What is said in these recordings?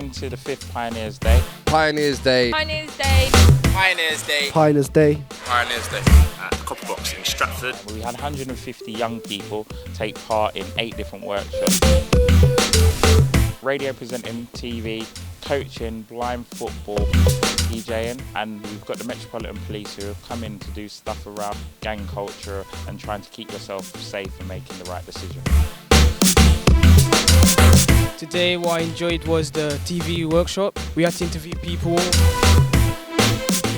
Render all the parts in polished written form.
welcome to the 5th Pioneers Day. Pioneers Day. Pioneers Day. Pioneers Day. Pioneers Day. Pioneers Day. At the Copper Box in Stratford. We had 150 young people take part in 8 different workshops. Radio presenting, TV, coaching, blind football, DJing, and we've got the Metropolitan Police who have come in to do stuff around gang culture and trying to keep yourself safe and making the right decision. Today what I enjoyed was the TV workshop. We had to interview people.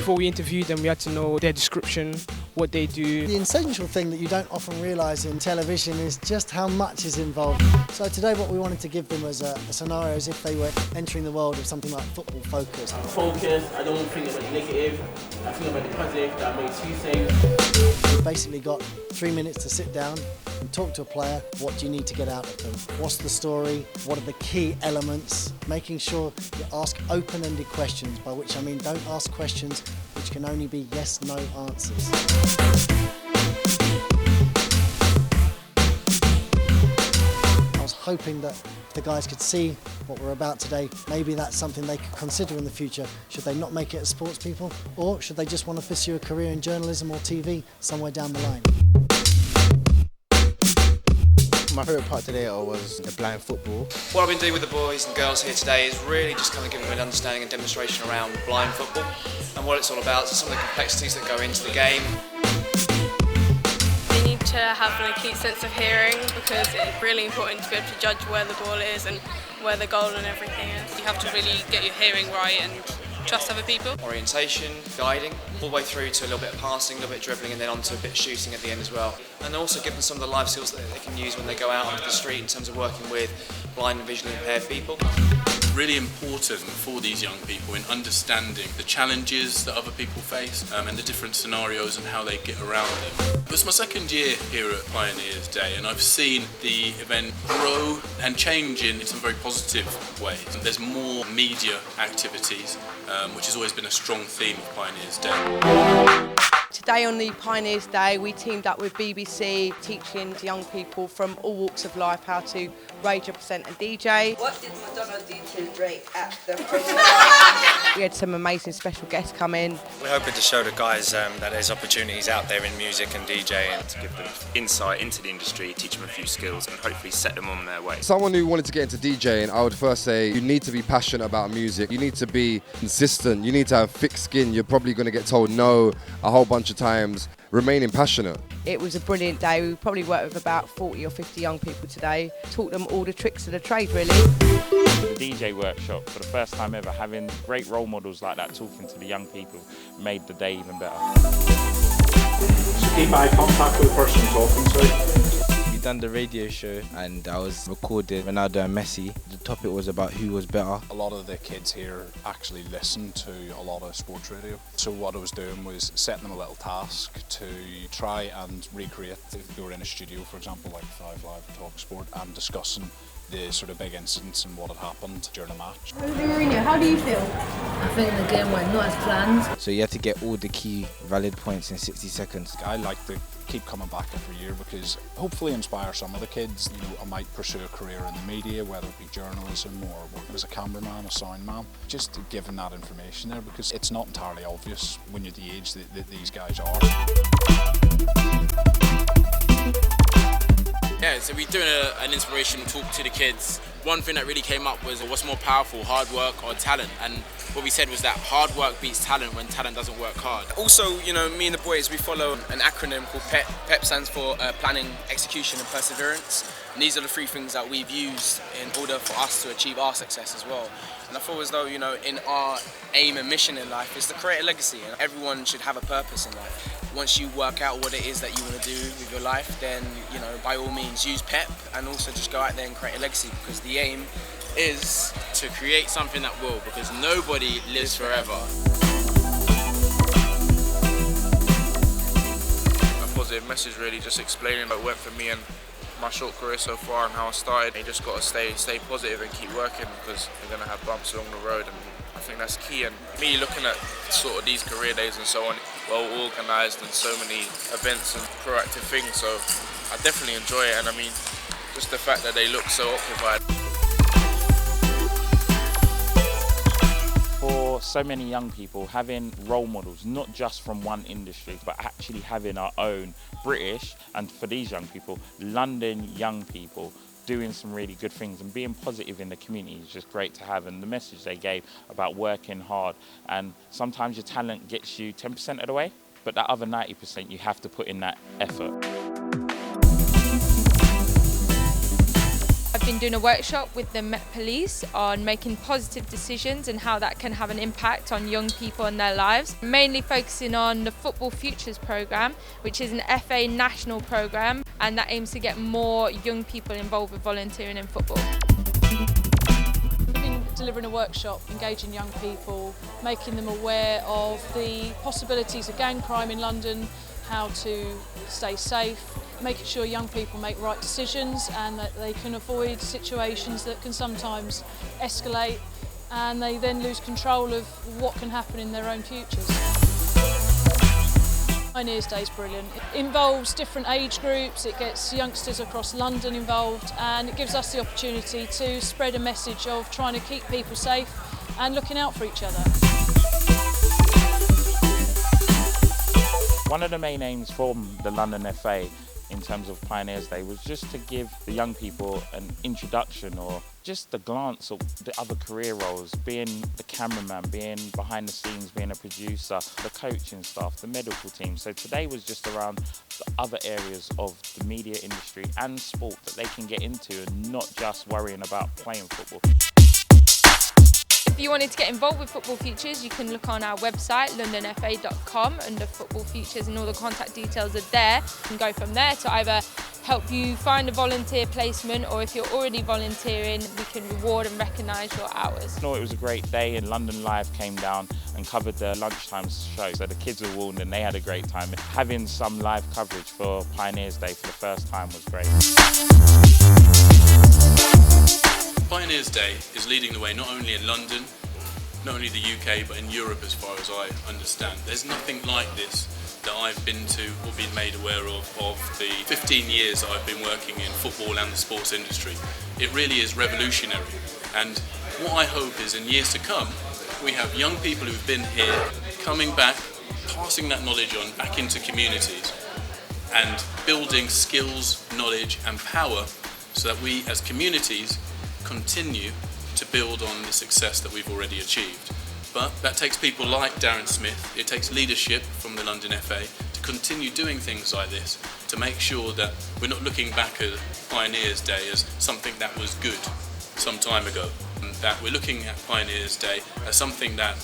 Before we interviewed them, we had to know their description, what they do. The essential thing that you don't often realise in television is just how much is involved. So today what we wanted to give them was a scenario as if they were entering the world of something like Football Focus. Focus, I don't think about the negative, I think about the positive that makes you safe. You've basically got 3 minutes to sit down and talk to a player. What do you need to get out of them? What's the story? What are the key elements? Making sure you ask open-ended questions, by which I mean don't ask questions which can only be yes/no answers. I was hoping that if the guys could see what we're about today, maybe that's something they could consider in the future. Should they not make it as sports people, or should they just want to pursue a career in journalism or TV somewhere down the line? My favourite part today was the blind football. What I've been doing with the boys and girls here today is really just kind of giving them an understanding and demonstration around blind football and what it's all about, so some of the complexities that go into the game. They need to have an acute sense of hearing because it's really important to be able to judge where the ball is and where the goal and everything is. You have to really get your hearing right and trust other people. Orientation, guiding, all the way through to a little bit of passing, a little bit of dribbling, and then on to a bit of shooting at the end as well. And also give them some of the life skills that they can use when they go out onto the street in terms of working with blind and visually impaired people. Really important for these young people in understanding the challenges that other people face and the different scenarios and how they get around them. This is my 2nd year here at Pioneers Day, and I've seen the event grow and change in some very positive ways. And there's more media activities, which has always been a strong theme of Pioneers Day. Today on the Pioneers Day, we teamed up with BBC, teaching young people from all walks of life how to radio present and DJ. What did McDonald's do to drink at the We had some amazing special guests come in. We're hoping to show the guys that there's opportunities out there in music and DJing. To give them insight into the industry, teach them a few skills and hopefully set them on their way. Someone who wanted to get into DJing, I would first say you need to be passionate about music. You need to be consistent. You need to have thick skin. You're probably going to get told no a whole bunch of times. Remaining passionate. It was a brilliant day. We probably worked with about 40 or 50 young people today. Taught them all the tricks of the trade, really. The DJ workshop, for the first time ever, having great role models like that talking to the young people made the day even better. So keep eye contact with the person you're talking to. We done the radio show and I was recording Ronaldo and Messi. The topic was about who was better. A lot of the kids here actually listen to a lot of sports radio. So what I was doing was setting them a little task to try and recreate if we were in a studio, for example, like 5 Live Talk Sport, and discussing the sort of big incidents and what had happened during a match. Mourinho, how do you feel? I think the game went not as planned. So you had to get all the key valid points in 60 seconds. I like to keep coming back every year because hopefully inspire some of the kids. You know, I might pursue a career in the media, whether it be journalism or working as a cameraman, a sound man. Just giving that information there because it's not entirely obvious when you're the age that these guys are. Yeah, so we're doing an inspirational talk to the kids. One thing that really came up was what's more powerful, hard work or talent? And what we said was that hard work beats talent when talent doesn't work hard. Also, you know, me and the boys, we follow an acronym called PEP. PEP stands for Planning, Execution and Perseverance. And these are the 3 things that we've used in order for us to achieve our success as well. And I feel as though, you know, in our aim and mission in life is to create a legacy. And everyone should have a purpose in life. Once you work out what it is that you want to do with your life, then, you know, by all means use PEP and also just go out there and create a legacy, because the aim is to create something that will, because nobody lives forever. A positive message really, just explaining what went for me and my short career so far and how I started. You just got to stay positive and keep working, because you're going to have bumps along the road, and I think that's key. And me looking at sort of these career days and so on, well organised and so many events and proactive things, so I definitely enjoy it. And I mean, just the fact that they look so occupied. for so many young people, having role models, not just from one industry, but actually having our own British, and for these young people, London young people, doing some really good things and being positive in the community is just great to have. And the message they gave about working hard, and sometimes your talent gets you 10% of the way, but that other 90% you have to put in that effort. I've been doing a workshop with the Met Police on making positive decisions and how that can have an impact on young people and their lives. Mainly focusing on the Football Futures programme, which is an FA national programme, and that aims to get more young people involved with volunteering in football. We've been delivering a workshop, engaging young people, making them aware of the possibilities of gang crime in London, how to stay safe, making sure young people make right decisions and that they can avoid situations that can sometimes escalate and they then lose control of what can happen in their own futures. Pioneers Day is brilliant. It involves different age groups, it gets youngsters across London involved, and it gives us the opportunity to spread a message of trying to keep people safe and looking out for each other. One of the main aims from the London FA in terms of Pioneers Day was just to give the young people an introduction or just a glance of the other career roles, being the cameraman, being behind the scenes, being a producer, the coaching staff, the medical team. So today was just around the other areas of the media industry and sport that they can get into and not just worrying about playing football. If you wanted to get involved with Football Futures, you can look on our website, londonfa.com, under Football Futures, and all the contact details are there. You can go from there to either help you find a volunteer placement, or if you're already volunteering, we can reward and recognise your hours. No, it was a great day, and London Live came down and covered the lunchtime show, so the kids were warned and they had a great time. Having some live coverage for Pioneers Day for the first time was great. Pioneers Day is leading the way not only in London, not only the UK, but in Europe as far as I understand. There's nothing like this that I've been to or been made aware of the 15 years that I've been working in football and the sports industry. It really is revolutionary. And what I hope is in years to come, we have young people who've been here coming back, passing that knowledge on back into communities and building skills, knowledge and power so that we as communities continue to build on the success that we've already achieved. But that takes people like Darren Smith, it takes leadership from the London FA to continue doing things like this, to make sure that we're not looking back at Pioneers Day as something that was good some time ago, and that we're looking at Pioneers Day as something that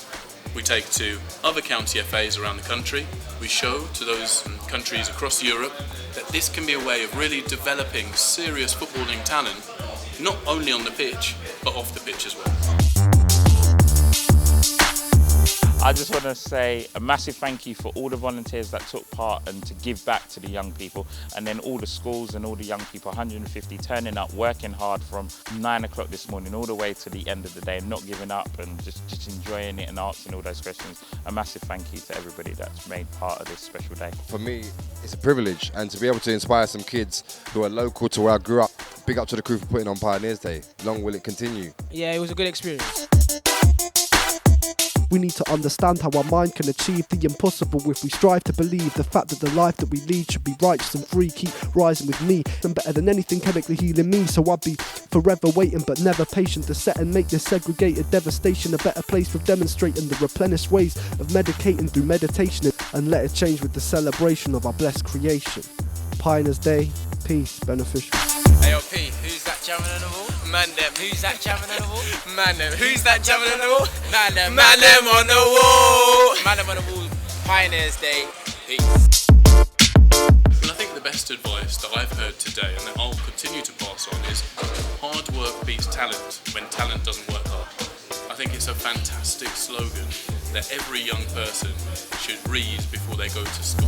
we take to other county FAs around the country. We show to those countries across Europe that this can be a way of really developing serious footballing talent, not only on the pitch, but off the pitch as well. I just want to say a massive thank you for all the volunteers that took part and to give back to the young people, and then all the schools and all the young people, 150 turning up, working hard from 9 o'clock this morning all the way to the end of the day and not giving up and just enjoying it and asking all those questions. A massive thank you to everybody that's made part of this special day. For me, it's a privilege, and to be able to inspire some kids who are local to where I grew up. Big up to the crew for putting on Pioneers Day. Long will it continue? Yeah, it was a good experience. We need to understand how our mind can achieve the impossible if we strive to believe the fact that the life that we lead should be righteous and free. Keep rising with me, and better than anything chemically healing me. So I'll be forever waiting but never patient to set and make this segregated devastation a better place for demonstrating the replenished ways of medicating through meditation, and let it change with the celebration of our blessed creation. Pioneers Day, peace, beneficial. AOP, who's that jamming on the wall? Man them, who's that jamming on the wall? Man them, who's that jamming on the wall? Man them on the wall! Man them on the wall, Pioneers Day, peace. Well, I think the best advice that I've heard today and that I'll continue to pass on is hard work beats talent when talent doesn't work hard. I think it's a fantastic slogan that every young person should read before they go to school.